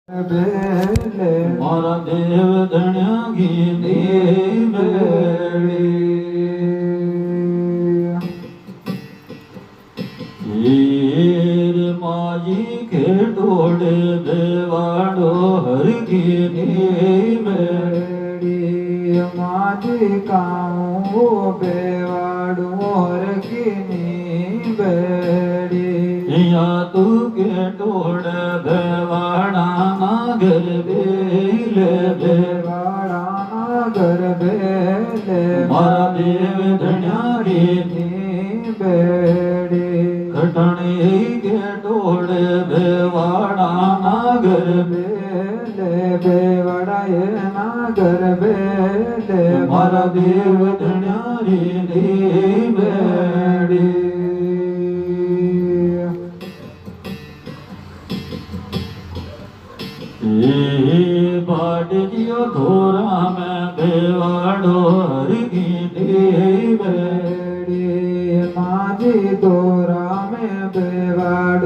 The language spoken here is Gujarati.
બેલે મારા દેવ ધણ્યા ગીની બેડી હીર માજી ખેટોડે દેવાડો હરગીની બેડી માજી કામો બેવાડો હરગીની બેડી યા તું ખેટોડ દેવાડા ઘર બેલે બેવાડાના ઘર બેલે મારા દેવ ધણ્યા ગીની ની બેડી ઘટણી ખેટોડ દેવાડા ઘર બેલે બેવાડાએ ના ઘર બેલે મારા દેવ ધણ્યારી બેડી બાડજીઓ ધોરા મેં દેવાડો હરગી બેડી માજી દોરા મેં બેવાડ